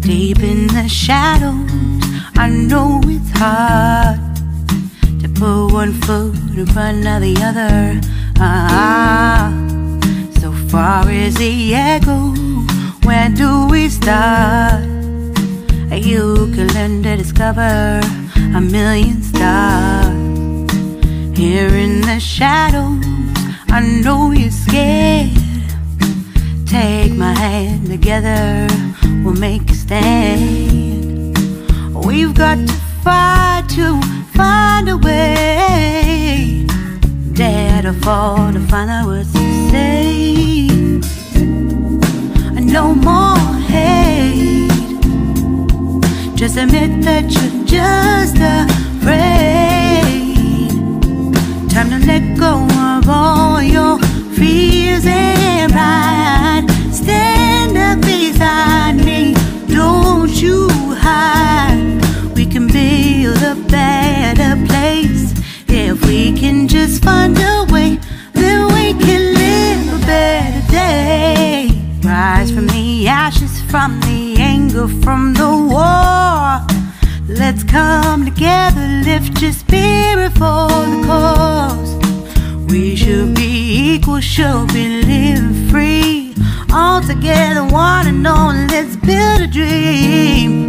Deep in the shadows, I know it's hard to put one foot in front of the other. So far as the echo, where do we start? You can learn to discover a million stars. Here in the shadows, I know you're scared. Take my hand, together we'll make a stand. We've got to fight to find a way. Dare to fall to find out what to say. No more hate. Just admit that you're just afraid. Time to let go of all your fears and pride. Stand up beside me, don't you hide. We can build a better place. If we can just find a way, then we can live a better day. Rise from the ashes, from the anger, from the war. Let's come together, lift your spirit for the cause. We should be equal, should be living free. All together, one and all, let's build a dream.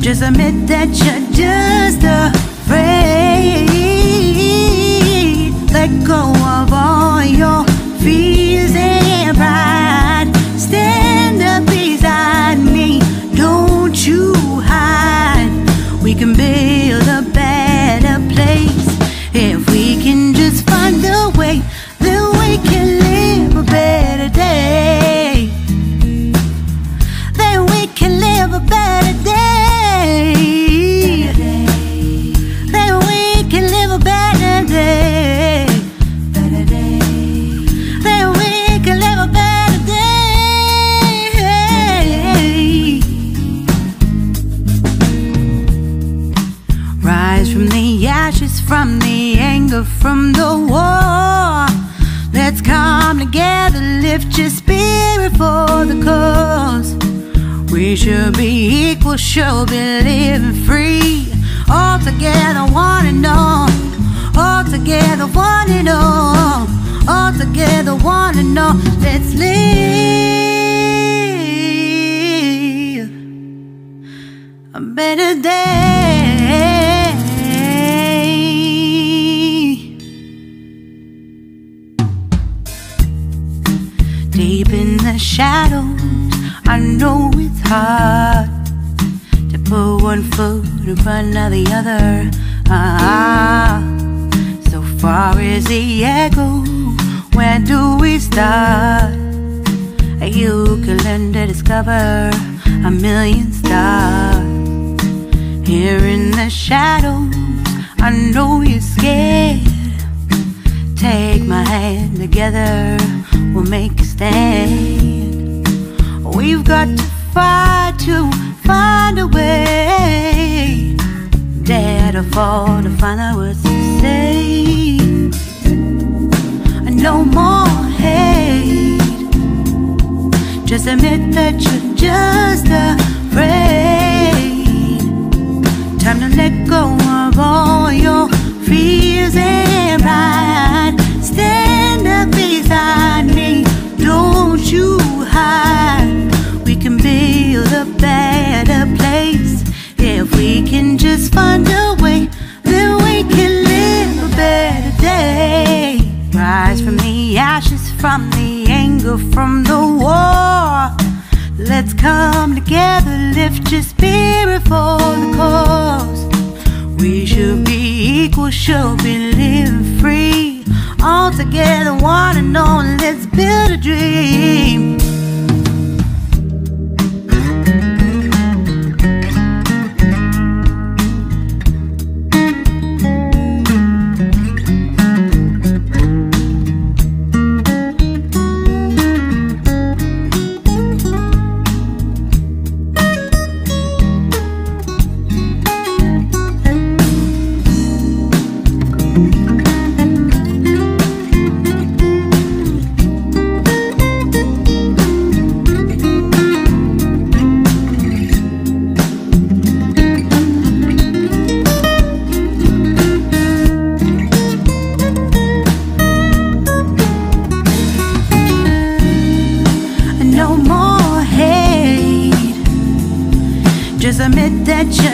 Just admit that you're just afraid. Let go of all your fears and pride. Stand up beside me, don't you hide. We can build a better place. If we can just find a way, then we can live a better day. Then we can live a better day. Then we can live a better day. Then we can live a better day. Rise from the ashes, from the anger, from the war. Let's come together, lift your spirit for the cause. We should be equal, should be living free. All together, one and all. All together, one and all. All together, one and all. Let's live a better day. Deep in the shadows, I know it's hard to put one foot in front of the other. So far as the echo, where do we start? You can learn to discover a million stars. Here in the shadows, I know you're scared. Take my hand, together we'll make a stand. We've got to fight to find a way. Dare to fall to find out what to say. No more hate. Just admit that you're just afraid. Time to let go of all your fears and pride. Stand up beside me, don't you hide. We can build a better place. If we can just find a way, then we can live a better day. Rise from the ashes, from calm the anger from the war. Let's come together, lift your spirit for the cause. We should be equal, should be living free. All together, one and all, let's build a dream. Just admit that you